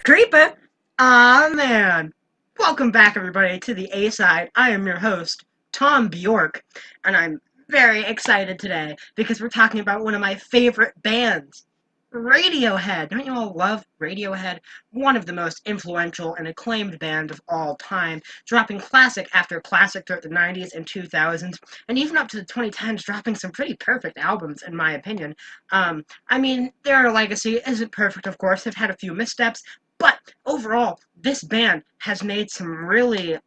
Creeper! Ah man! Welcome back, everybody, to the A-Side. I am your host, Tom Bjork, and I'm very excited today because we're talking about one of my favorite bands, Radiohead. Don't you all love Radiohead? One of the most influential and acclaimed band of all time, dropping classic after classic throughout the 90s and 2000s, and even up to the 2010s, dropping some pretty perfect albums, in my opinion. Their legacy isn't perfect, of course. They've had a few missteps, but overall, this band has made some really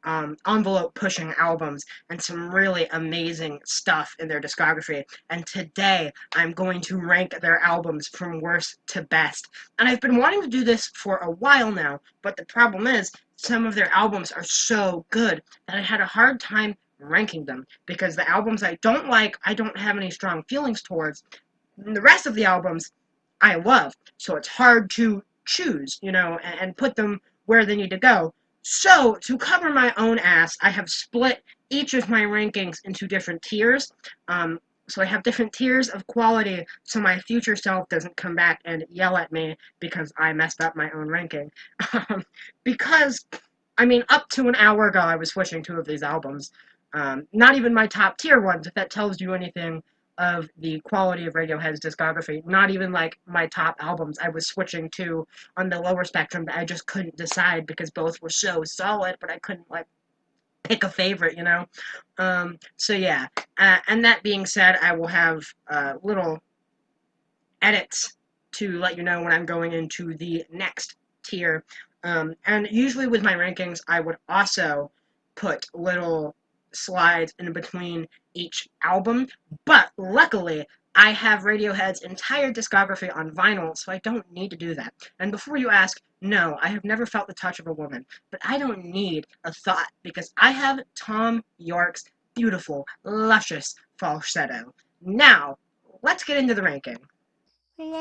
envelope-pushing albums and some really amazing stuff in their discography. And today, I'm going to rank their albums from worst to best. And I've been wanting to do this for a while now, but the problem is, some of their albums are so good that I had a hard time ranking them because the albums I don't like, I don't have any strong feelings towards. And the rest of the albums I love. So it's hard to choose, and put them where they need to go. So, to cover my own ass, I have split each of my rankings into different tiers. So I have different tiers of quality so my future self doesn't come back and yell at me because I messed up my own ranking. Because, up to an hour ago, I was switching two of these albums. Not even my top tier ones, if that tells you anything of the quality of Radiohead's discography. Not even like my top albums I was switching to on the lower spectrum that I just couldn't decide because both were so solid, but I couldn't like pick a favorite. So yeah. And that being said, I will have little edits to let you know when I'm going into the next tier. And usually with my rankings, I would also put little slides in between each album, but luckily, I have Radiohead's entire discography on vinyl, so I don't need to do that. And before you ask, no, I have never felt the touch of a woman, but I don't need a thought because I have Tom York's beautiful, luscious falsetto. Now, let's get into the ranking. What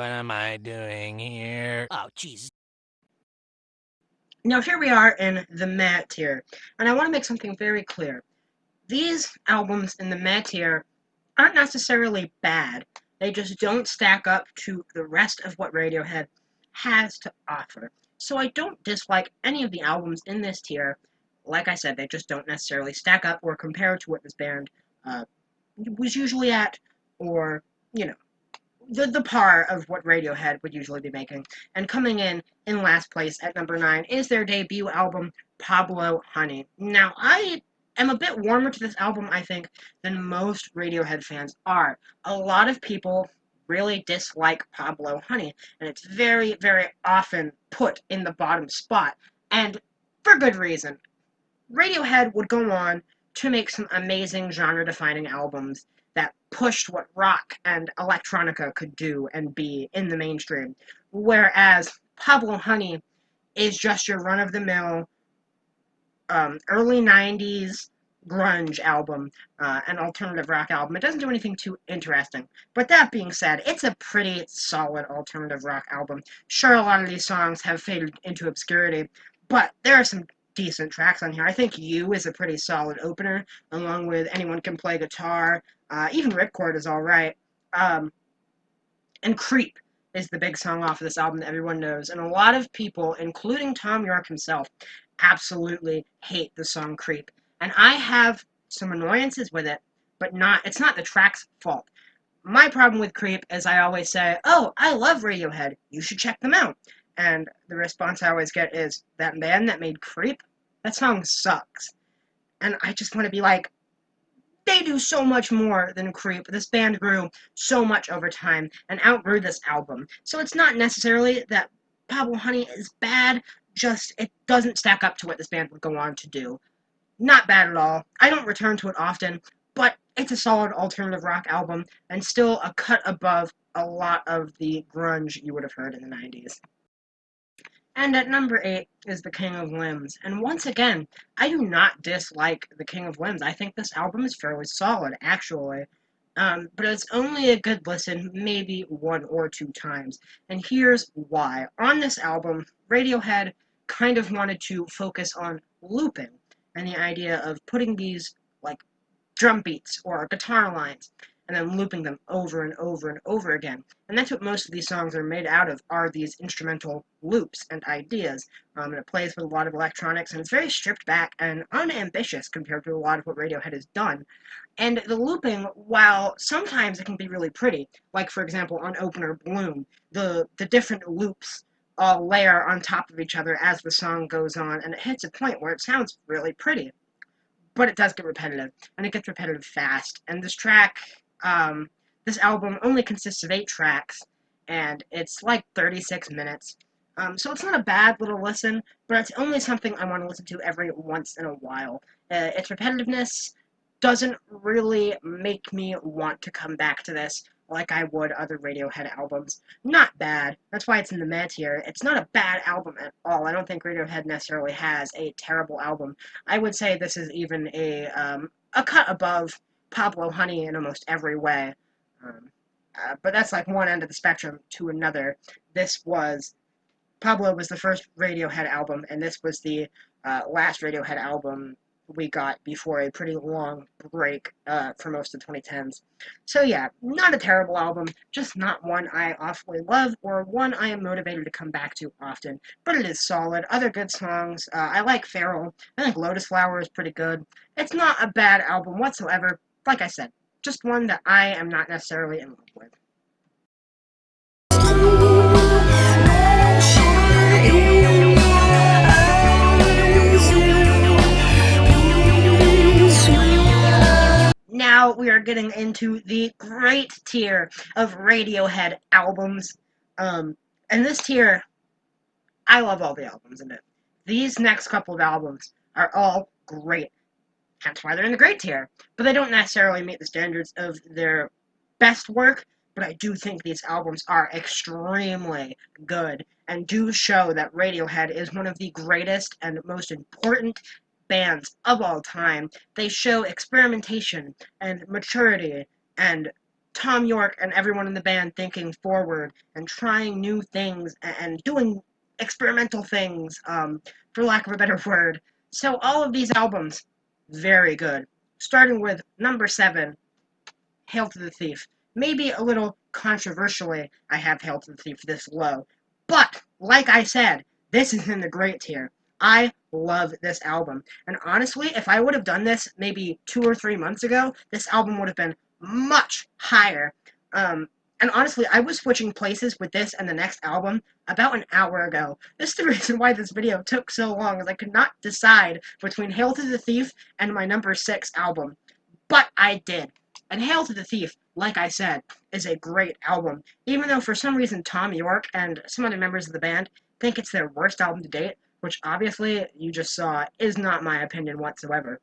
am I doing here? Oh, jeez. Now, here we are in the Meh tier, and I want to make something very clear. These albums in the Meh tier aren't necessarily bad, they just don't stack up to the rest of what Radiohead has to offer. So I don't dislike any of the albums in this tier. Like I said, they just don't necessarily stack up or compare to what this band uh, was usually at, or, you know, the par of what Radiohead would usually be making. And coming in last place at number 9 is their debut album, Pablo Honey. Now, I am a bit warmer to this album, I think, than most Radiohead fans are. A lot of people really dislike Pablo Honey, and it's very, very often put in the bottom spot. And for good reason. Radiohead would go on to make some amazing genre-defining albums that pushed what rock and electronica could do and be in the mainstream, whereas Pablo Honey is just your run-of-the-mill early 90s grunge album, an alternative rock album. It doesn't do anything too interesting. But that being said, it's a pretty solid alternative rock album. Sure, a lot of these songs have faded into obscurity, but there are some decent tracks on here. I think You is a pretty solid opener, along with Anyone Can Play Guitar. Even Ripcord is alright. And Creep is the big song off of this album that everyone knows. And a lot of people, including Tom York himself, absolutely hate the song Creep. And I have some annoyances with it, but it's not the track's fault. My problem with Creep is I always say, oh, I love Radiohead, you should check them out. And the response I always get is, that band that made Creep? That song sucks. And I just want to be like, they do so much more than Creep. This band grew so much over time and outgrew this album. So it's not necessarily that Pablo Honey is bad, just it doesn't stack up to what this band would go on to do. Not bad at all. I don't return to it often, but it's a solid alternative rock album and still a cut above a lot of the grunge you would have heard in the 90s. And at number 8 is The King of Limbs. And once again, I do not dislike The King of Limbs. I think this album is fairly solid, actually. But it's only a good listen, maybe one or two times. And here's why. On this album, Radiohead kind of wanted to focus on looping and the idea of putting these, like, drum beats or guitar lines and then looping them over and over and over again. And that's what most of these songs are made out of, are these instrumental loops and ideas. And it plays with a lot of electronics, and it's very stripped back and unambitious compared to a lot of what Radiohead has done. And the looping, while sometimes it can be really pretty, like for example on Opener Bloom, the different loops all layer on top of each other as the song goes on, and it hits a point where it sounds really pretty. But it does get repetitive, and it gets repetitive fast. And this album only consists of 8 tracks, and it's like 36 minutes. So it's not a bad little listen, but it's only something I want to listen to every once in a while. Its repetitiveness doesn't really make me want to come back to this like I would other Radiohead albums. Not bad. That's why it's in the meh tier. It's not a bad album at all. I don't think Radiohead necessarily has a terrible album. I would say this is even a cut above Pablo Honey in almost every way. Um, but that's like one end of the spectrum to another. This was Pablo was the first Radiohead album, and this was the last Radiohead album we got before a pretty long break for most of the 2010s. So yeah, not a terrible album, just not one I awfully love or one I am motivated to come back to often. But it is solid. Other good songs. I like Feral. I think Lotus Flower is pretty good. It's not a bad album whatsoever. Like I said, just one that I am not necessarily in love with. Now we are getting into the great tier of Radiohead albums. Um, and this tier, I love all the albums in it. These next couple of albums are all great. Hence why they're in the great tier. But they don't necessarily meet the standards of their best work, but I do think these albums are extremely good and do show that Radiohead is one of the greatest and most important bands of all time. They show experimentation and maturity and Tom York and everyone in the band thinking forward and trying new things and doing experimental things, for lack of a better word. So all of these albums, very good. Starting with number 7, Hail to the Thief. Maybe a little controversially, I have Hail to the Thief this low. But, like I said, this is in the great tier. I love this album. And honestly, if I would have done this maybe 2 or 3 months ago, this album would have been much higher. And honestly, I was switching places with this and the next album about an hour ago. This is the reason why this video took so long, is I could not decide between Hail to the Thief and my number 6 album. But I did. And Hail to the Thief, like I said, is a great album. Even though for some reason Tom York and some other members of the band think it's their worst album to date, which obviously you just saw is not my opinion whatsoever.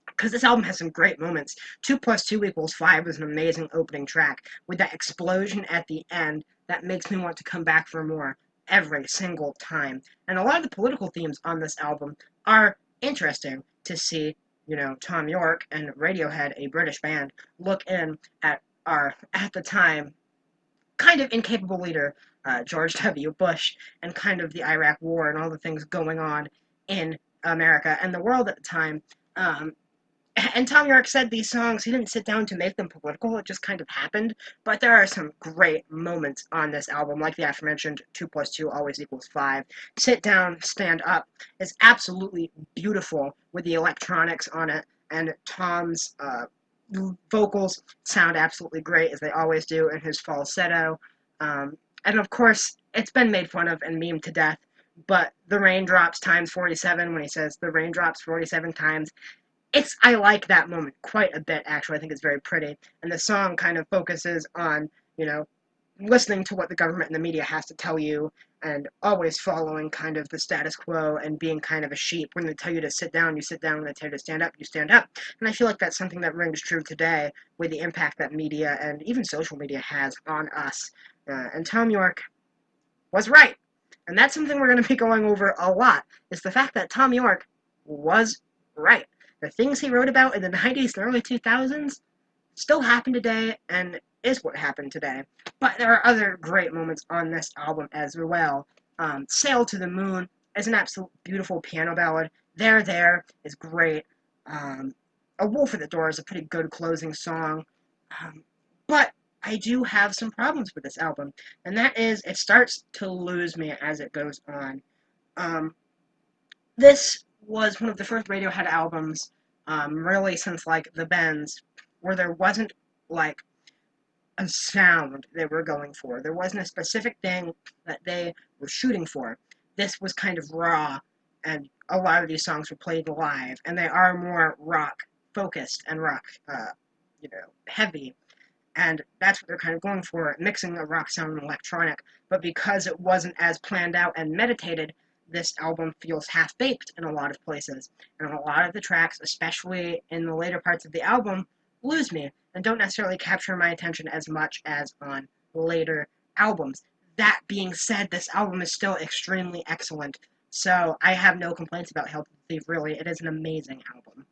Because this album has some great moments. 2 plus 2 equals 5 was an amazing opening track with that explosion at the end that makes me want to come back for more every single time. And a lot of the political themes on this album are interesting to see, Tom York and Radiohead, a British band, look in at our, at the time, kind of incapable leader, George W. Bush, and kind of the Iraq War and all the things going on in America and the world at the time. And Tom York said these songs, he didn't sit down to make them political, it just kind of happened. But there are some great moments on this album, like the aforementioned 2 plus 2 always equals 5. Sit Down, Stand Up is absolutely beautiful with the electronics on it, and Tom's vocals sound absolutely great, as they always do, in his falsetto. And of course, it's been made fun of and memed to death, but the raindrops times 47, when he says the raindrops 47 times, I like that moment quite a bit, actually. I think it's very pretty. And the song kind of focuses on, you know, listening to what the government and the media has to tell you and always following kind of the status quo and being kind of a sheep. When they tell you to sit down, you sit down. When they tell you to stand up, you stand up. And I feel like that's something that rings true today with the impact that media and even social media has on us. And Tom York was right. And that's something we're going to be going over a lot, is the fact that Tom York was right. The things he wrote about in the 90s and early 2000s still happen today and is what happened today. But there are other great moments on this album as well. Sail to the Moon is an absolute beautiful piano ballad. There is great. A Wolf at the Door is a pretty good closing song. But I do have some problems with this album, and that is it starts to lose me as it goes on. Um, this was one of the first Radiohead albums, really since like The Bends, where there wasn't like a sound they were going for. There wasn't a specific thing that they were shooting for. This was kind of raw, and a lot of these songs were played live, and they are more rock focused and rock, heavy, and that's what they're kind of going for, mixing a rock sound and electronic. But because it wasn't as planned out and meditated, this album feels half baked in a lot of places, and a lot of the tracks, especially in the later parts of the album, lose me and don't necessarily capture my attention as much as on later albums. That being said, this album is still extremely excellent, so I have no complaints about Hail to the Thief. Really, it is an amazing album.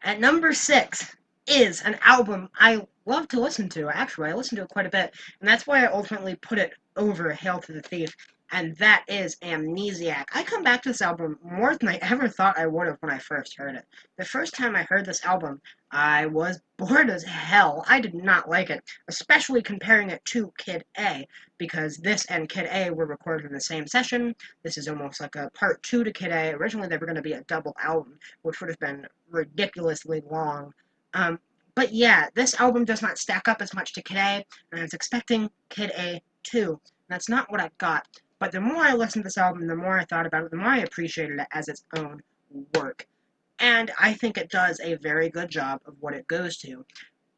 At number six is an album I love to listen to. Actually, I listen to it quite a bit, and that's why I ultimately put it over Hail to the Thief, and that is Amnesiac. I come back to this album more than I ever thought I would have when I first heard it. The first time I heard this album, I was bored as hell. I did not like it, especially comparing it to Kid A, because this and Kid A were recorded in the same session. This is almost like a part two to Kid A. Originally, they were going to be a double album, which would have been ridiculously long. Um, but yeah, this album does not stack up as much to Kid A, and I was expecting Kid A 2. That's not what I got. But the more I listened to this album, the more I thought about it, the more I appreciated it as its own work. And I think it does a very good job of what it goes to.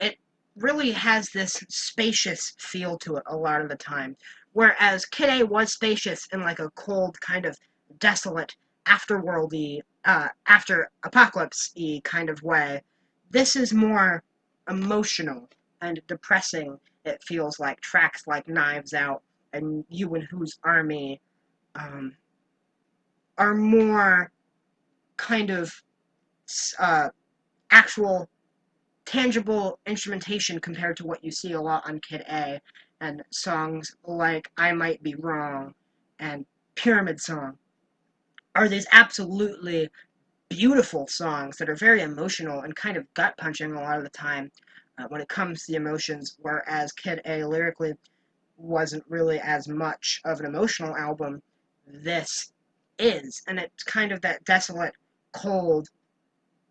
It really has this spacious feel to it a lot of the time. Whereas Kid A was spacious in like a cold, kind of desolate, afterworldy, after apocalypse y kind of way. This is more emotional and depressing. It feels like tracks like Knives Out and You and Whose Army um, are more kind of uh, actual tangible instrumentation compared to what you see a lot on Kid A, and songs like I Might Be Wrong and Pyramid Song are these absolutely beautiful songs that are very emotional and kind of gut punching a lot of the time when it comes to the emotions, whereas Kid A lyrically wasn't really as much of an emotional album. This is, and it's kind of that desolate, cold,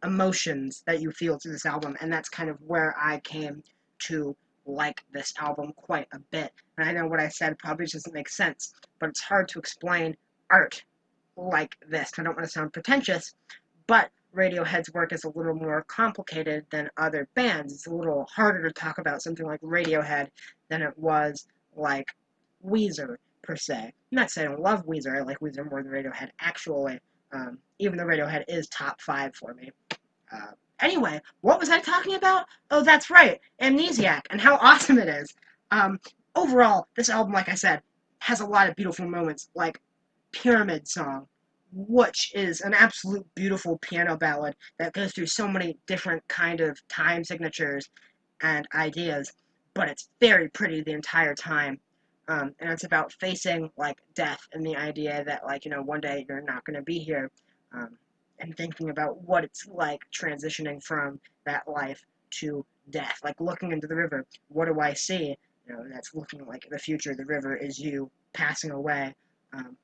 emotions that you feel through this album, and that's kind of where I came to like this album quite a bit. And I know what I said probably doesn't make sense, but it's hard to explain art like this. I don't want to sound pretentious, but Radiohead's work is a little more complicated than other bands. It's a little harder to talk about something like Radiohead than it was like Weezer, per se. I'm not saying I love Weezer, I like Weezer more than Radiohead, actually. Even though Radiohead is top five for me. Uh, anyway, what was I talking about? Oh, that's right, Amnesiac, and how awesome it is. Um, Overall, this album, like I said, has a lot of beautiful moments, like Pyramid Song, which is an absolute beautiful piano ballad that goes through so many different kind of time signatures and ideas, but it's very pretty the entire time. And it's about facing like death and the idea that like one day you're not going to be here, um, and thinking about what it's like transitioning from that life to death, like looking into the river. What do I see? That's looking like the future. The river is you passing away. Um,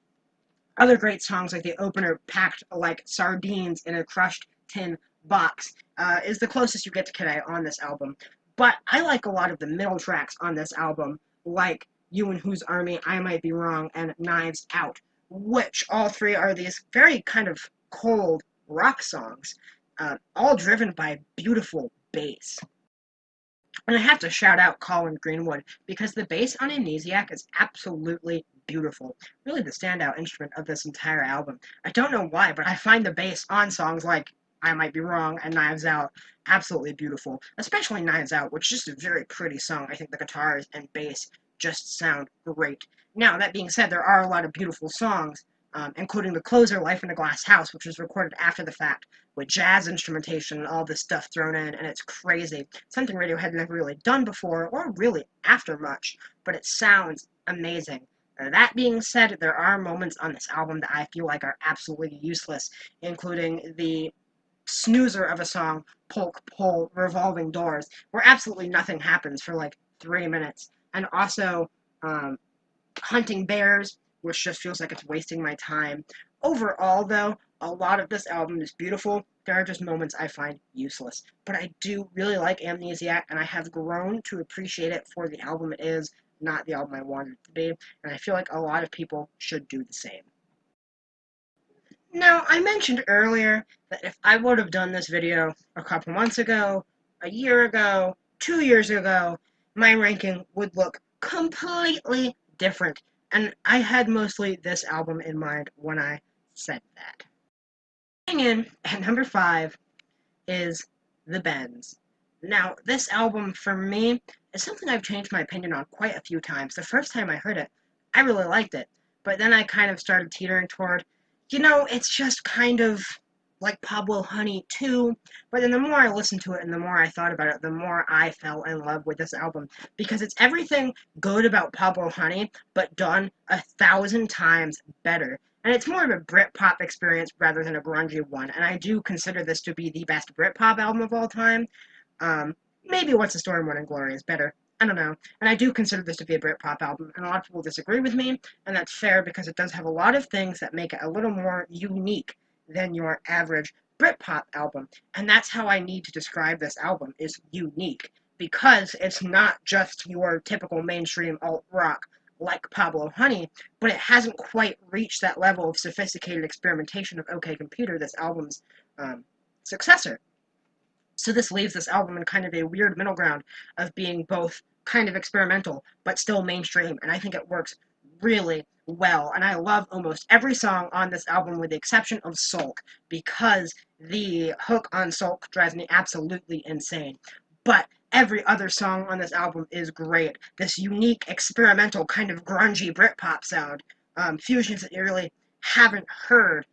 Other great songs like the opener, packed like sardines in a crushed tin box, is the closest you get to Kid A on this album. But I like a lot of the middle tracks on this album, like You and Whose Army, I Might Be Wrong, and Knives Out, which all three are these very kind of cold rock songs, all driven by beautiful bass. And I have to shout out Colin Greenwood because the bass on Amnesiac is absolutely beautiful. Really the standout instrument of this entire album. I don't know why, but I find the bass on songs like I Might Be Wrong and Knives Out absolutely beautiful. Especially Knives Out, which is just a very pretty song. I think the guitars and bass just sound great. Now, that being said, there are a lot of beautiful songs, including the closer, Life in a Glass House, which was recorded after the fact with jazz instrumentation and all this stuff thrown in, and it's crazy. Something Radiohead had never really done before, or really after much, but it sounds amazing. That being said, there are moments on this album that I feel like are absolutely useless, including the snoozer of a song, Polk Pull, Revolving Doors, where absolutely nothing happens for like 3 minutes. And also, um, Hunting Bears, which just feels like it's wasting my time. Overall, though, a lot of this album is beautiful. There are just moments I find useless. But I do really like Amnesiac, and I have grown to appreciate it for the album it is, not the album I wanted it to be. And I feel like a lot of people should do the same. Now, I mentioned earlier that if I would have done this video a couple months ago, a year ago, 2 years ago, my ranking would look completely different. And I had mostly this album in mind when I said that. Coming in at number 5 is The Bends. Now, this album for me is something I've changed my opinion on quite a few times. The first time I heard it, I really liked it, but then I kind of started teetering toward, it's just kind of like Pablo Honey too. But then the more I listened to it and the more I thought about it, the more I fell in love with this album because it's everything good about Pablo Honey, but done 1,000 times better. And it's more of a Britpop experience rather than a grungy one. And I do consider this to be the best Britpop album of all time. Um, Maybe What's the Story, Morning Glory is better. I don't know. And I do consider this to be a Britpop album, and a lot of people disagree with me, and that's fair because it does have a lot of things that make it a little more unique than your average Britpop album. And that's how I need to describe this album, is unique. Because it's not just your typical mainstream alt rock like Pablo Honey, but it hasn't quite reached that level of sophisticated experimentation of OK Computer, this album's um, successor. So this leaves this album in kind of a weird middle ground of being both kind of experimental but still mainstream, and I think it works really well. And I love almost every song on this album with the exception of Sulk because the hook on Sulk drives me absolutely insane. But every other song on this album is great. This unique experimental kind of grungy Britpop sound, fusions that you really haven't heard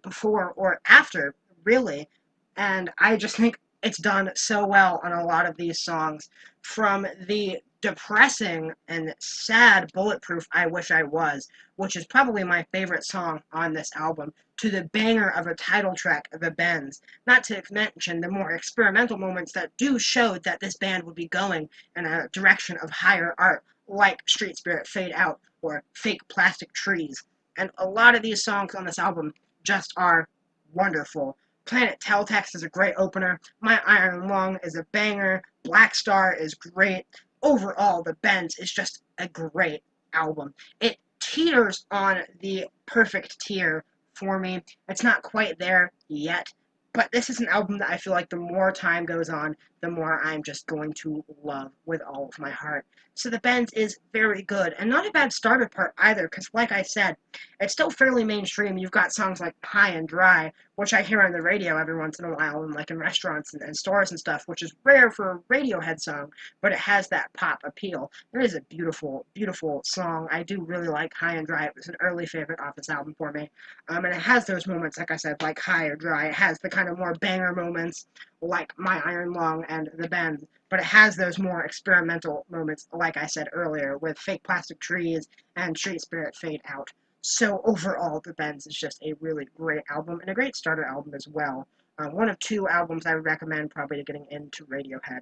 before or after, really. And I just think it's done so well on a lot of these songs. From the depressing and sad Bulletproof I Wish I Was, which is probably my favorite song on this album, to the banger of a title track, The Bends. Not to mention the more experimental moments that do show that this band would be going in a direction of higher art, like Street Spirit Fade Out or Fake Plastic Trees. And a lot of these songs on this album just are wonderful. Planet Teletext is a great opener. My Iron Lung is a banger. Black Star is great. Overall, The Bends is just a great album. It teeters on the perfect tier for me. It's not quite there yet, but this is an album that I feel like the more time goes on, the more I'm just going to love with all of my heart. So The Bends is very good, and not a bad starter part either, because like I said, it's still fairly mainstream. You've got songs like High and Dry, which I hear on the radio every once in a while, and like in restaurants and stores and stuff, which is rare for a Radiohead song, but it has that pop appeal. It is a beautiful, beautiful song. I do really like High and Dry. It was an early favorite off this album for me. And it has those moments, like I said, like High or Dry. It has the kind of more banger moments, like My Iron Lung and The Bend, but it has those more experimental moments, like I said earlier, with Fake Plastic Trees and Street Spirit Fade Out. So overall, The Bends is just a really great album and a great starter album as well. One of two albums I would recommend probably to getting into Radiohead.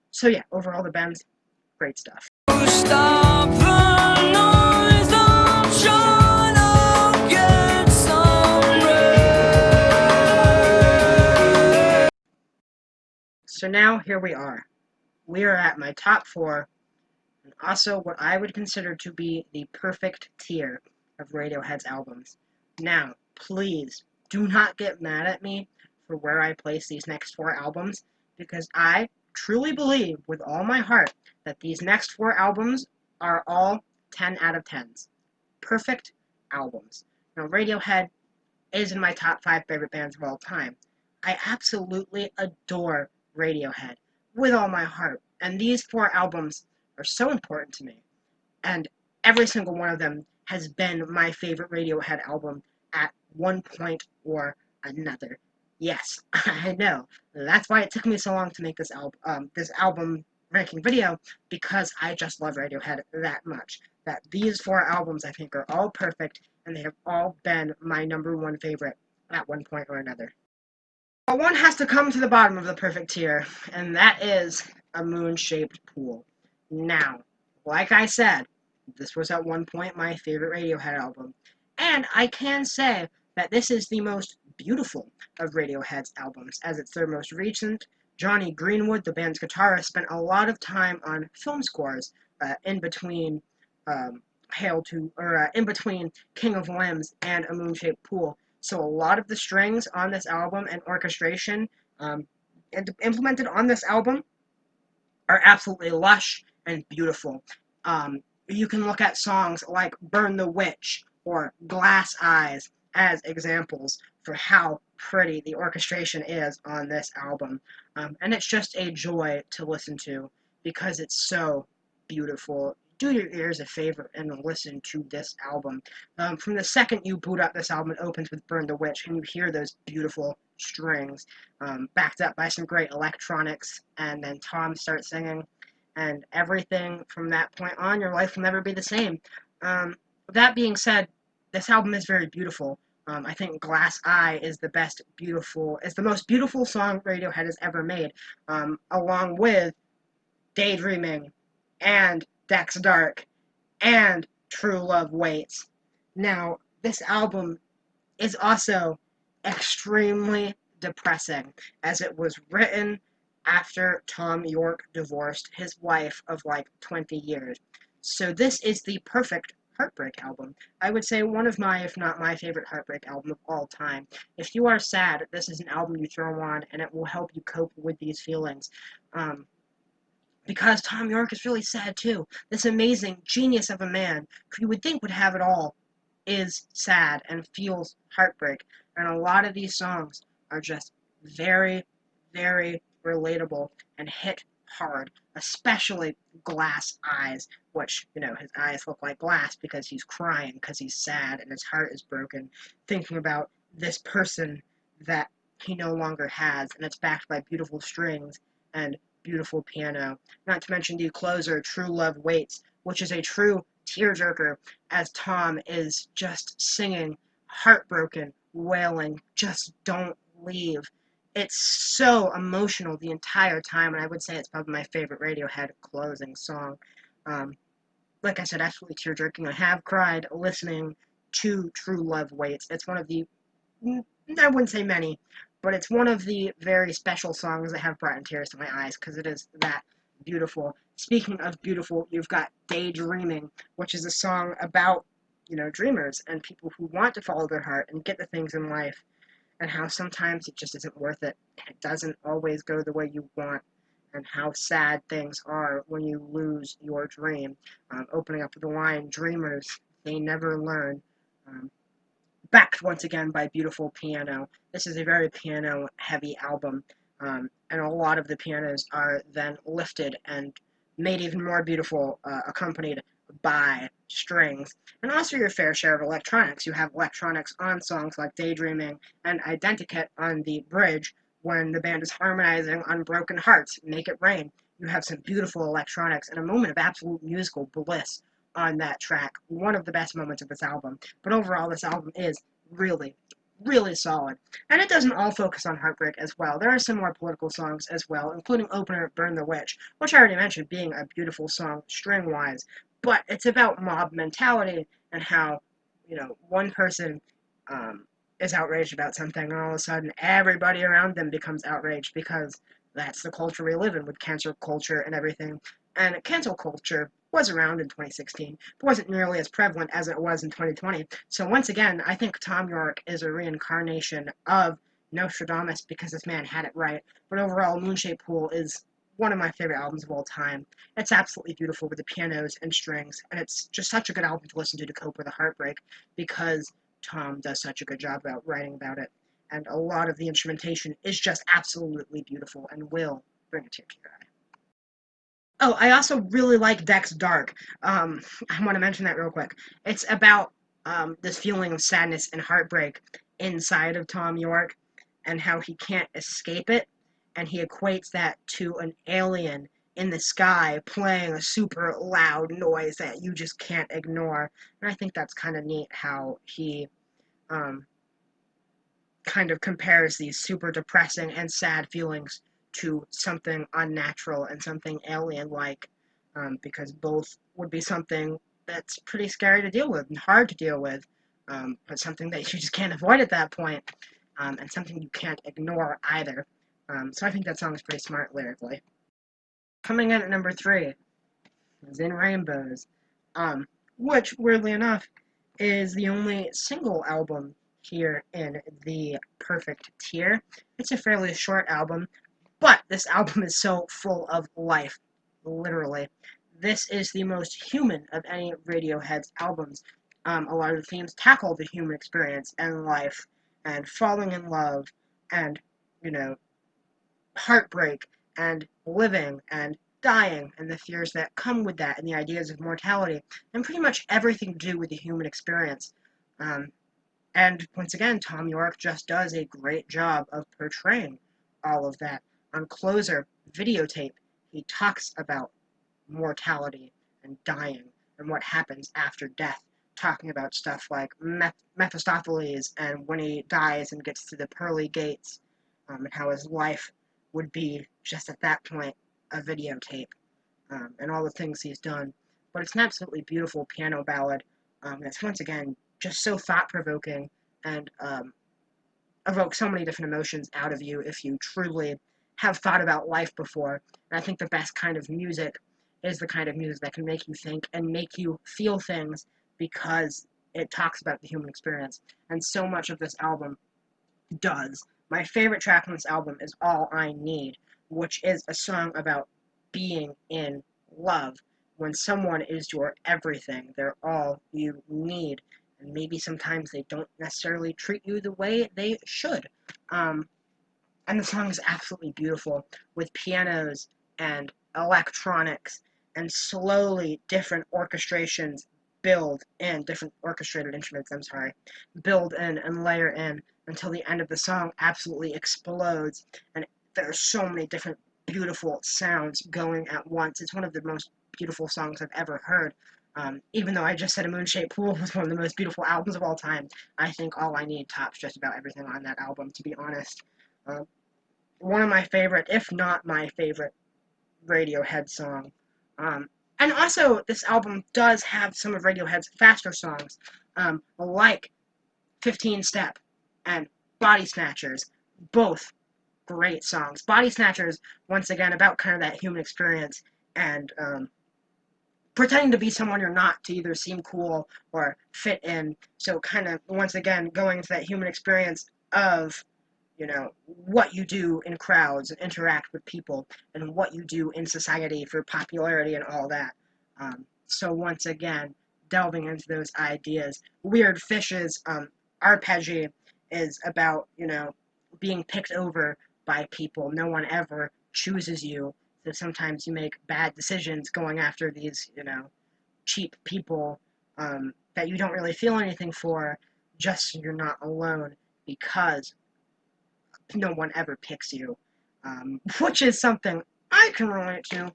So yeah, overall, The Bends, great stuff. Stop the noise, I'm trying to get some rest. So now here we are. We are at my top 4, and also what I would consider to be the perfect tier of Radiohead's albums. Now, please do not get mad at me for where I place these next 4 albums, because I truly believe with all my heart that these next 4 albums are all 10 out of 10s. Perfect albums. Now, Radiohead is in my top 5 favorite bands of all time. I absolutely adore Radiohead with all my heart, and these 4 albums are so important to me. And every single one of them has been my favorite Radiohead album at one point or another. Yes, I know. That's why it took me so long to make this album ranking video, because I just love Radiohead that much. That these 4 albums I think are all perfect, and they have all been my number 1 favorite at one point or another. But one has to come to the bottom of the perfect tier, and that is a moon-shaped pool. Now, like I said, this was at one point my favorite Radiohead album, and I can say that this is the most beautiful of Radiohead's albums, as it's their most recent. Johnny Greenwood, the band's guitarist, spent a lot of time on film scores in between in between King of Limbs and A Moon-Shaped Pool. So a lot of the strings on this album and orchestration um, implemented on this album are absolutely lush and beautiful. You can look at songs like Burn the Witch or Glass Eyes as examples for how pretty the orchestration is on this album. And it's just a joy to listen to because it's so beautiful. Do your ears a favor and listen to this album. From the second you boot up this album, it opens with Burn the Witch, and you hear those beautiful strings backed up by some great electronics, and then Tom starts singing, and everything from that point on, your life will never be the same. Um, that being said, this album is very beautiful. I think Glass Eye is the most beautiful song Radiohead has ever made, along with Daydreaming and Dex Dark and True Love Waits. Now, this album is also extremely depressing, as it was written after Tom York divorced his wife of like 20 years. So this is the perfect heartbreak album. I would say one of my, if not my favorite heartbreak album of all time. If you are sad, this is an album you throw on and it will help you cope with these feelings. Um, because Tom York is really sad too. This amazing genius of a man who you would think would have it all is sad and feels heartbreak. And a lot of these songs are just very, very relatable and hit hard, especially Glass Eyes, which, his eyes look like glass because he's crying, because he's sad and his heart is broken, thinking about this person that he no longer has, and it's backed by beautiful strings and beautiful piano. Not to mention the closer, True Love Waits, which is a true tearjerker as Tom is just singing, heartbroken, wailing, just don't leave. It's so emotional the entire time, and I would say it's probably my favorite Radiohead closing song. Um, like I said, absolutely tear jerking. I have cried listening to True Love Waits. It's one of the, I wouldn't say many, but it's one of the very special songs that have brought tears to my eyes because it is that beautiful. Speaking of beautiful, you've got Daydreaming, which is a song about, dreamers and people who want to follow their heart and get the things in life, and how sometimes it just isn't worth it. It doesn't always go the way you want, and how sad things are when you lose your dream. Opening up with the line, dreamers, they never learn. Um, Backed once again by beautiful piano. This is a very piano heavy album, and a lot of the pianos are then lifted and made even more beautiful, accompanied by strings, and also your fair share of electronics. You have electronics on songs like Daydreaming and Identikit on the bridge when the band is harmonizing on Broken Hearts, Make It Rain. You have some beautiful electronics and a moment of absolute musical bliss on that track. One of the best moments of this album. But overall, this album is really, really solid. And it doesn't all focus on heartbreak as well. There are some more political songs as well, including opener Burn the Witch, which I already mentioned being a beautiful song string wise. But it's about mob mentality and how, one person um, is outraged about something, and all of a sudden everybody around them becomes outraged because that's the culture we live in with cancel culture and everything. And cancel culture was around in 2016, but wasn't nearly as prevalent as it was in 2020. So once again, I think Tom York is a reincarnation of Nostradamus because this man had it right. But overall, Moonshaped Pool is one of my favorite albums of all time. It's absolutely beautiful with the pianos and strings, and it's just such a good album to listen to cope with a heartbreak because Tom does such a good job about writing about it. And a lot of the instrumentation is just absolutely beautiful and will bring a tear to your eye. Oh, I also really like Dex Dark. I want to mention that real quick. It's about this feeling of sadness and heartbreak inside of Tom York and how he can't escape it. And he equates that to an alien in the sky playing a super loud noise that you just can't ignore. And I think that's kind of neat how he um, kind of compares these super depressing and sad feelings to something unnatural and something alien like, because both would be something that's pretty scary to deal with and hard to deal with, but something that you just can't avoid at that point, and something you can't ignore either. So I think that song is pretty smart lyrically. Coming in at number three is In Rainbows, which, weirdly enough, is the only single album here in the perfect tier. It's a fairly short album, but this album is so full of life, literally. This is the most human of any Radiohead's albums. A lot of the themes tackle the human experience and life and falling in love and, you know, heartbreak and living and dying and the fears that come with that and the ideas of mortality and pretty much everything to do with the human experience. Um, and once again, Tom York just does a great job of portraying all of that. On Closer videotape, he talks about mortality and dying and what happens after death, talking about stuff like Mephistopheles and when he dies and gets to the pearly gates, and how his life would be just at that point a videotape, and all the things he's done. But it's an absolutely beautiful piano ballad that's once again just so thought provoking and evokes so many different emotions out of you if you truly have thought about life before. And I think the best kind of music is the kind of music that can make you think and make you feel things because it talks about the human experience. And so much of this album does. My favorite track on this album is All I Need, which is a song about being in love. When someone is your everything, they're all you need. And maybe sometimes they don't necessarily treat you the way they should. Um, and the song is absolutely beautiful with pianos and electronics and slowly different orchestrations build in, different orchestrated instruments, I'm sorry, build in and layer in until the end of the song absolutely explodes. And there are so many different beautiful sounds going at once. It's one of the most beautiful songs I've ever heard. Even though I just said A Moon-Shaped Pool was one of the most beautiful albums of all time, I think All I Need tops just about everything on that album, to be honest. Uh, One of my favorite, if not my favorite, Radiohead song. Um, and also, this album does have some of Radiohead's faster songs, like 15 Step and Body Snatchers. Both great songs. Body Snatchers, once again, about kind of that human experience and pretending to be someone you're not to either seem cool or fit in. So, kind of, once again, going into that human experience of what you do in crowds and interact with people and what you do in society for popularity and all that. So once again, delving into those ideas. Weird Fishes, Arpeggi is about, being picked over by people. No one ever chooses you. So sometimes you make bad decisions going after these, cheap people that you don't really feel anything for, just so you're not alone because no one ever picks you, which is something I can relate to,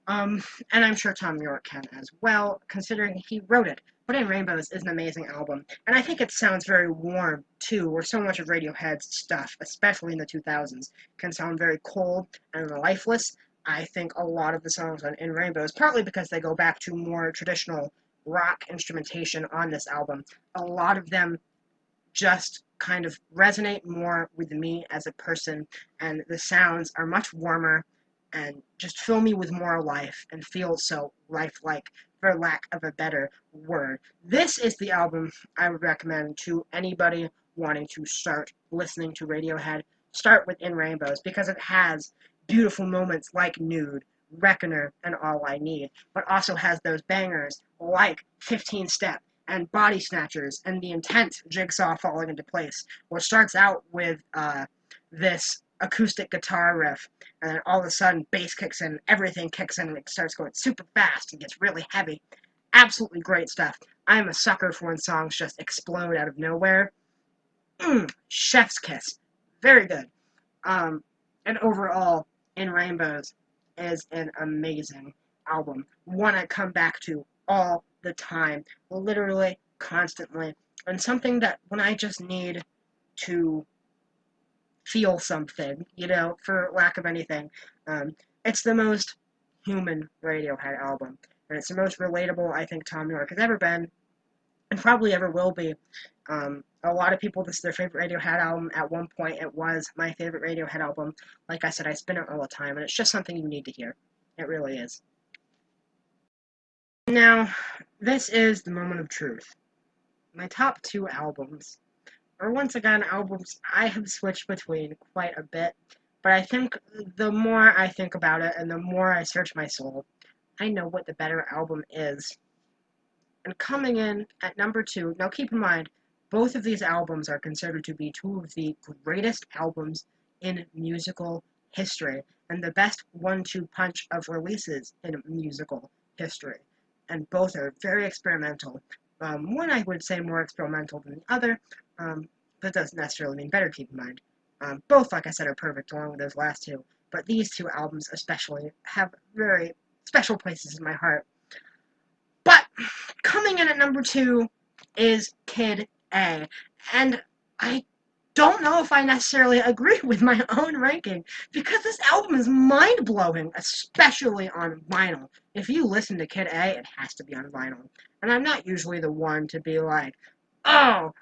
um, and I'm sure Tom York can as well, considering he wrote it. But In Rainbows is an amazing album, and I think it sounds very warm too, where so much of Radiohead's stuff, especially in the 2000s, can sound very cold and lifeless. I think a lot of the songs on In Rainbows, partly because they go back to more traditional rock instrumentation on this album, a lot of them just kind of resonate more with me as a person, and the sounds are much warmer and just fill me with more life and feel so lifelike, for lack of a better word. This is the album I would recommend to anybody wanting to start listening to Radiohead. Start with In Rainbows because it has beautiful moments like Nude, Reckoner, and All I Need, but also has those bangers like 15 Step and Body Snatchers and the intense jigsaw falling into place, where it starts out with this acoustic guitar riff, and then all of a sudden bass kicks in, everything kicks in, and it starts going super fast and gets really heavy. Absolutely great stuff. I'm a sucker for when songs just explode out of nowhere. Chef's kiss. Very good. And overall, In Rainbows is an amazing album. One I come back to all the time, literally, constantly. And something that when I just need to feel something, for lack of anything. Um, it's the most human Radiohead album, and it's the most relatable I think Tom York has ever been, and probably ever will be. A lot of people, this is their favorite Radiohead album. At one point, it was my favorite Radiohead album. Like I said, I spin it all the time, and it's just something you need to hear. It really is. Now, this is the moment of truth. My top two albums are once again albums I have switched between quite a bit, but I think the more I think about it and the more I search my soul, I know what the better album is. And coming in at number two, now keep in mind, both of these albums are considered to be two of the greatest albums in musical history and the best one-two punch of releases in musical history. And both are very experimental. One I would say more experimental than the other, but doesn't necessarily mean better, keep in mind. Both, like I said, are perfect along with those last two, but these two albums especially have very special places in my heart. But coming in at number two is Kid A. And I don't know if I necessarily agree with my own ranking because this album is mind blowing, especially on vinyl. If you listen to Kid A, it has to be on vinyl. And I'm not usually the one to be like, oh,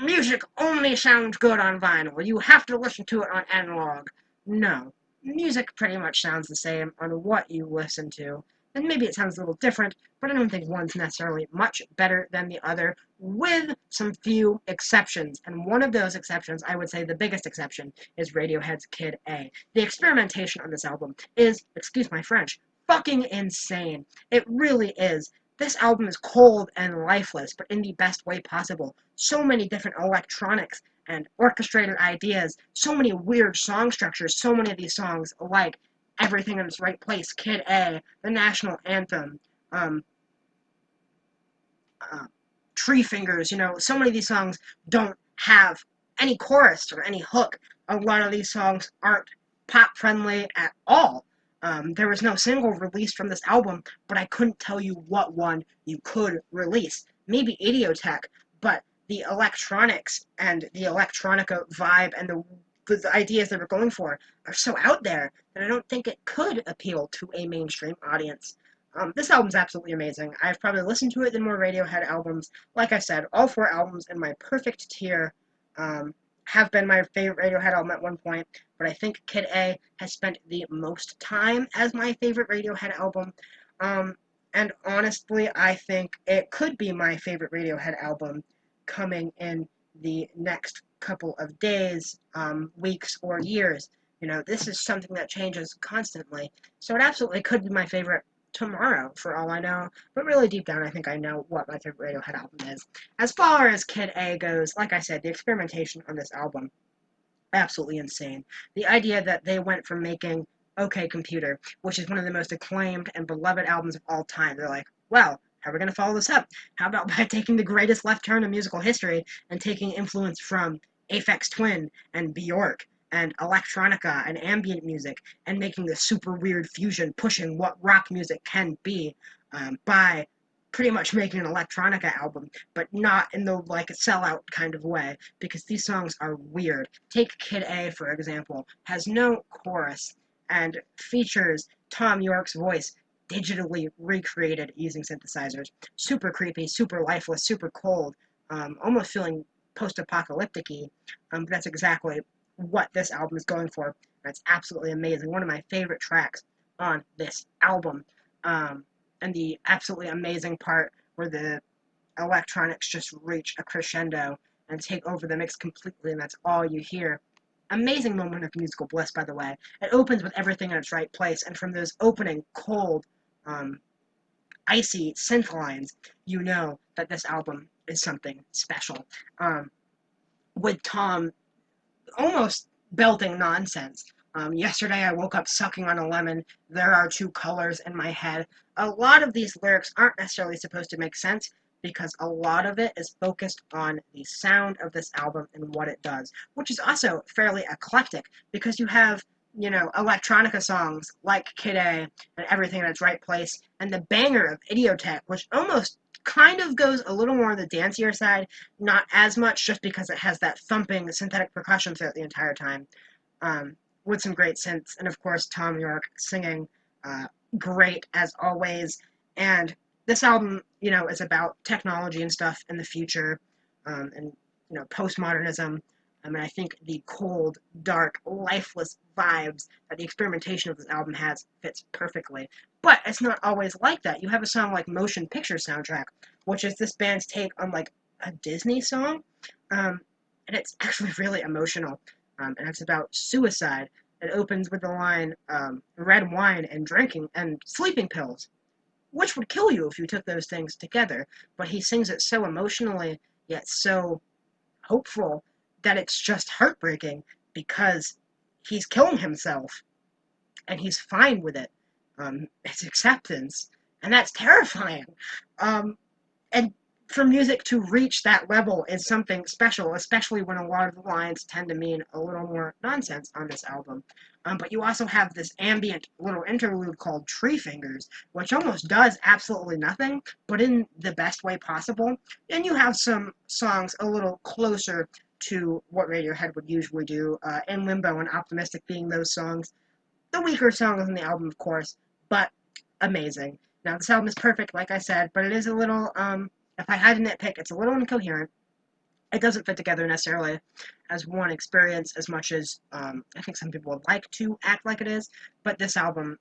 music only sounds good on vinyl. You have to listen to it on analog. No. Music pretty much sounds the same on what you listen to. And maybe it sounds a little different, but I don't think one's necessarily much better than the other, with some few exceptions. And one of those exceptions, I would say the biggest exception, is Radiohead's Kid A. The experimentation on this album is, excuse my French, fucking insane. It really is. This album is cold and lifeless, but in the best way possible. So many different electronics and orchestrated ideas, so many weird song structures, so many of these songs like Everything in Its Right Place, Kid A, the National Anthem, um, uh, Tree Fingers, so many of these songs don't have any chorus or any hook. A lot of these songs aren't pop friendly at all. There was no single released from this album, but I couldn't tell you what one you could release. Maybe Idiotech, but the electronics and the electronica vibe and the ideas they were going for are so out there that I don't think it could appeal to a mainstream audience. This album's absolutely amazing. I've probably listened to it than more Radiohead albums. Like I said, all four albums in my perfect tier have been my favorite Radiohead album at one point, but I think Kid A has spent the most time as my favorite Radiohead album. Um, and honestly, I think it could be my favorite Radiohead album coming in the next couple of days, weeks, or years. This is something that changes constantly. So it absolutely could be my favorite tomorrow, for all I know. But really, deep down, I think I know what my favorite Radiohead album is. As far as Kid A goes, like I said, the experimentation on this album, absolutely insane. The idea that they went from making OK Computer, which is one of the most acclaimed and beloved albums of all time, they're like, well, how are we going to follow this up? How about by taking the greatest left turn in musical history and taking influence from Aphex Twin and Bjork and electronica and ambient music and making this super weird fusion, pushing what rock music can be by pretty much making an electronica album, but not in the like sellout kind of way, because these songs are weird. Take Kid A, for example, has no chorus and features Tom York's voice digitally recreated using synthesizers. Super creepy, super lifeless, super cold, almost feeling post-apocalyptic-y. But that's exactly what this album is going for. That's absolutely amazing. One of my favorite tracks on this album. And the absolutely amazing part where the electronics just reach a crescendo and take over the mix completely, and that's all you hear. Amazing moment of musical bliss, by the way. It opens with everything in its right place, and from those opening, cold, um, icy synth lines, you know that this album is something special. Um, with Tom almost belting nonsense. Yesterday I woke up sucking on a lemon. There are two colors in my head. A lot of these lyrics aren't necessarily supposed to make sense because a lot of it is focused on the sound of this album and what it does, which is also fairly eclectic because you have, electronica songs like Kid A and Everything in Its Right Place and the banger of Idiotech, which almost kind of goes a little more on the dancier side, not as much just because it has that thumping synthetic percussion throughout the entire time, um, with some great synths, and of course Tom York singing uh, great as always. And this album, is about technology and stuff in the future, and postmodernism. I mean, I think the cold, dark, lifeless vibes that the experimentation of this album has fits perfectly. But it's not always like that. You have a song like Motion Picture Soundtrack, which is this band's take on like a Disney song, and it's actually really emotional, and it's about suicide. It opens with the line, red wine and drinking and sleeping pills, which would kill you if you took those things together. But he sings it so emotionally, yet so hopeful, that it's just heartbreaking because he's killing himself and he's fine with it. It's acceptance, and that's terrifying. Um, and for music to reach that level is something special, especially when a lot of the lines tend to mean a little more nonsense on this album. But you also have this ambient little interlude called Tree Fingers, which almost does absolutely nothing, but in the best way possible. And you have some songs a little closer to what Radiohead would usually do, In Limbo and Optimistic being those songs. The weaker songs on the album, of course, but amazing. Now, this album is perfect, like I said, but it is a little, if I had to nitpick, it's a little incoherent. It doesn't fit together necessarily as one experience as much as I think some people would like to act like it is. But this album,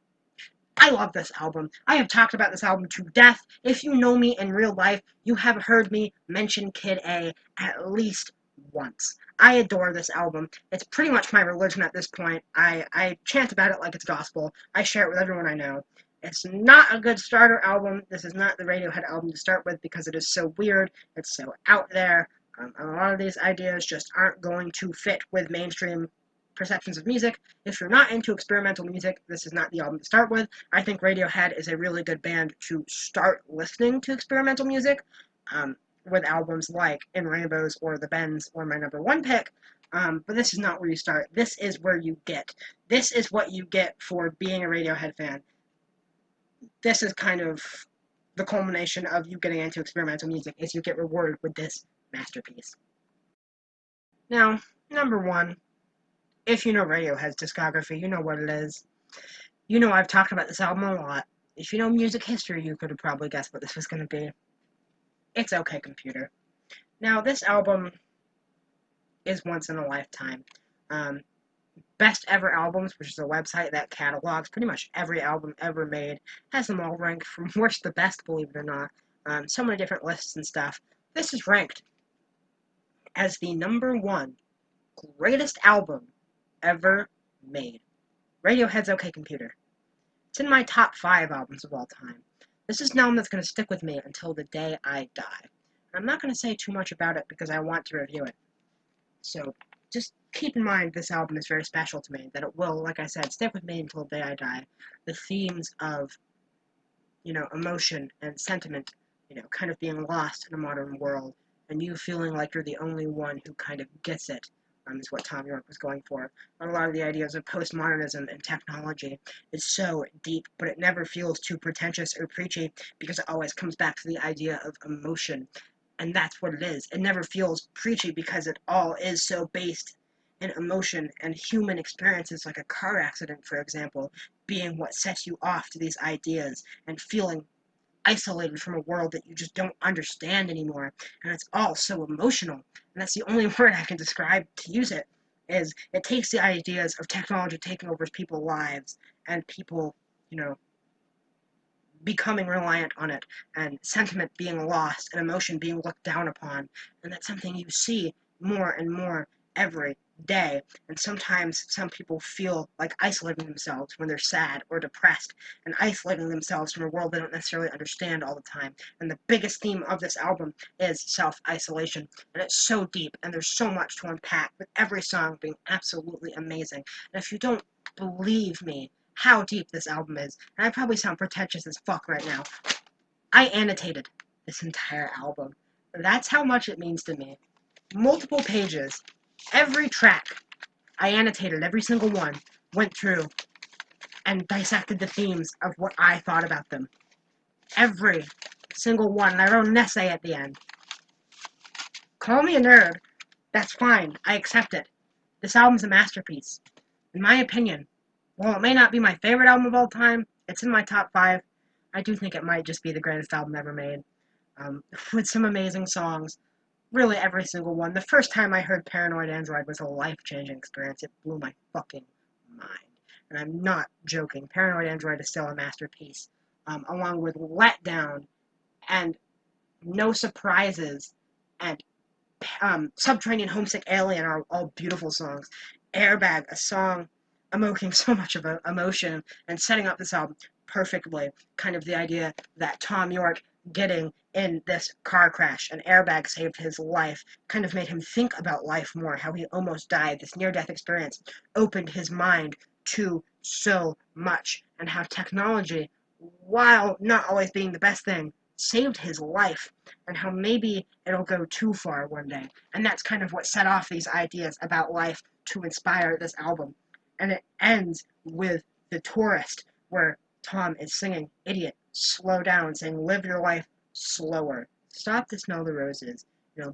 I love this album. I have talked about this album to death. If you know me in real life, you have heard me mention Kid A at least once. I adore this album. It's pretty much my religion at this point. I chant about it like it's gospel. I share it with everyone I know. It's not a good starter album. This is not the Radiohead album to start with because it is so weird. It's so out there. And a lot of these ideas just aren't going to fit with mainstream perceptions of music. If you're not into experimental music, this is not the album to start with. I think Radiohead is a really good band to start listening to experimental music, um, with albums like In Rainbows or The Bends or my number one pick. But this is not where you start. This is where you get. This is what you get for being a Radiohead fan. This is kind of the culmination of you getting into experimental music, is you get rewarded with this masterpiece. Now, number one, if you know Radiohead's discography, you know what it is. You know I've talked about this album a lot. If you know music history, you could have probably guessed what this was going to be. It's OK Computer. Now, this album is once in a lifetime. Um, Best Ever Albums, which is a website that catalogs pretty much every album ever made, has them all ranked from worst to best, believe it or not. So many different lists and stuff. This is ranked as the number one greatest album ever made. Radiohead's OK Computer. It's in my top 5 albums of all time. This is an album that's going to stick with me until the day I die. I'm not going to say too much about it because I want to review it. So just keep in mind this album is very special to me, that it will, like I said, stick with me until the day I die. The themes of, emotion and sentiment, kind of being lost in a modern world, and you feeling like you're the only one who kind of gets it, is what Tom York was going for. And a lot of the ideas of postmodernism and technology is so deep, but it never feels too pretentious or preachy because it always comes back to the idea of emotion. And that's what it is. It never feels preachy because it all is so based in emotion and human experiences, like a car accident, for example, being what sets you off to these ideas and feeling isolated from a world that you just don't understand anymore. And it's all so emotional. And that's the only word I can describe to use it, is it takes the ideas of technology taking over people's lives and people, you know, becoming reliant on it, and sentiment being lost, and emotion being looked down upon. And that's something you see more and more every day. And sometimes some people feel like isolating themselves when they're sad or depressed, and isolating themselves from a world they don't necessarily understand all the time. And the biggest theme of this album is self-isolation. And it's so deep, and there's so much to unpack, with every song being absolutely amazing. And if you don't believe me how deep this album is, and I probably sound pretentious as fuck right now, I annotated this entire album. That's how much it means to me. Multiple pages, every track, I annotated every single one, went through and dissected the themes of what I thought about them. Every single one, and I wrote an essay at the end. Call me a nerd. That's fine. I accept it. This album's a masterpiece. In my opinion, while it may not be my favorite album of all time, it's in my top 5. I do think it might just be the greatest album ever made. With some amazing songs. Really, every single one. The first time I heard Paranoid Android was a life-changing experience. It blew my fucking mind. And I'm not joking. Paranoid Android is still a masterpiece. Along with Letdown and No Surprises and Subterranean Homesick Alien are all beautiful songs. Airbag, a song evoking so much of emotion and setting up this album perfectly. Kind of the idea that Tom York getting in this car crash, an airbag saved his life, kind of made him think about life more, how he almost died. This near death experience opened his mind to so much, and how technology, while not always being the best thing, saved his life, and how maybe it'll go too far one day. And that's kind of what set off these ideas about life to inspire this album. And it ends with The Tourist, where Tom is singing, "Idiot, slow down," saying, "Live your life slower. Stop to smell the roses.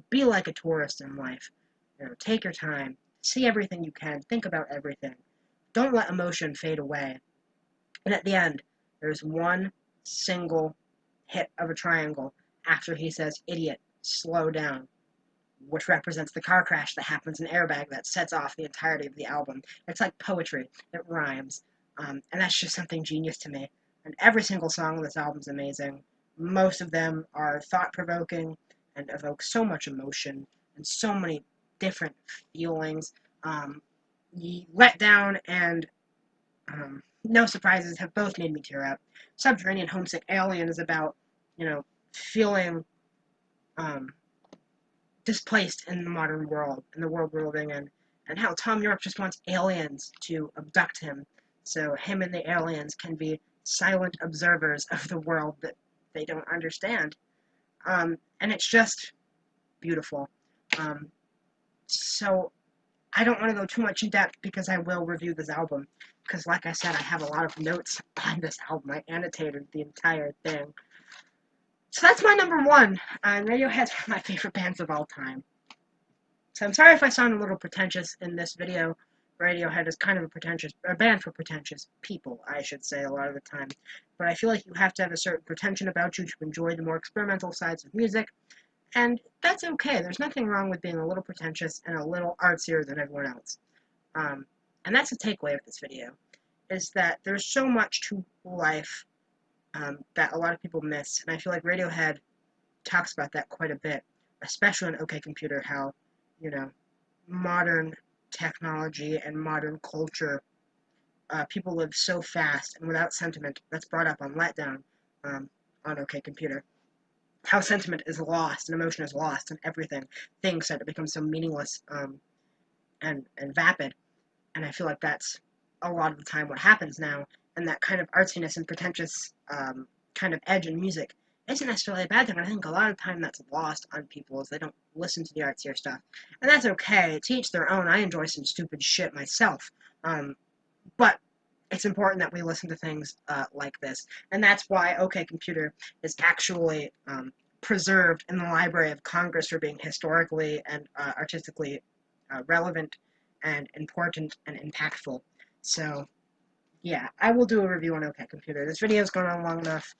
Be like a tourist in life. Take your time. See everything you can. Think about everything. Don't let emotion fade away." And at the end, there's one single hit of a triangle after he says, "Idiot, slow down," which represents the car crash that happens in Airbag that sets off the entirety of the album. It's like poetry. It rhymes. And that's just something genius to me. And every single song on this album is amazing. Most of them are thought-provoking and evoke so much emotion and so many different feelings. Let Down and No Surprises have both made me tear up. Subterranean Homesick Alien is about, feeling um, displaced in the modern world, in the world we're living in, and how Tom York just wants aliens to abduct him, so him and the aliens can be silent observers of the world that they don't understand. And it's just beautiful. Um, so I don't want to go too much in depth because I will review this album. Because, like I said, I have a lot of notes on this album. I annotated the entire thing. So that's my number one. Radiohead's one of my favorite bands of all time. So I'm sorry if I sound a little pretentious in this video. Radiohead is kind of a band for pretentious people, I should say, a lot of the time. But I feel like you have to have a certain pretension about you to enjoy the more experimental sides of music, and that's okay. There's nothing wrong with being a little pretentious and a little artsier than everyone else. Um, and that's the takeaway of this video, is that there's so much to life that a lot of people miss, and I feel like Radiohead talks about that quite a bit, especially on OK Computer, how, you know, modern technology and modern culture, people live so fast and without sentiment. That's brought up on Letdown, on OK Computer. How sentiment is lost and emotion is lost and everything. Things start to become so meaningless, and vapid. And I feel like that's a lot of the time what happens now. And that kind of artsiness and pretentious kind of edge in music isn't necessarily a bad thing. I think a lot of time that's lost on people is they don't listen to the artsier stuff. And that's okay. To each their own. I enjoy some stupid shit myself. But it's important that we listen to things like this. And that's why OK Computer is actually preserved in the Library of Congress for being historically and artistically relevant and important and impactful. So, yeah, I will do a review on OK Computer. This video's gone on long enough.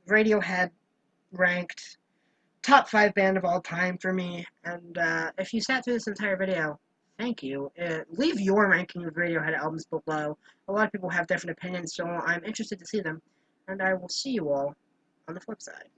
Radiohead ranked top 5 band of all time for me, and if you sat through this entire video, thank you. Leave your ranking of Radiohead albums below. A lot of people have different opinions, so I'm interested to see them, and I will see you all on the flip side.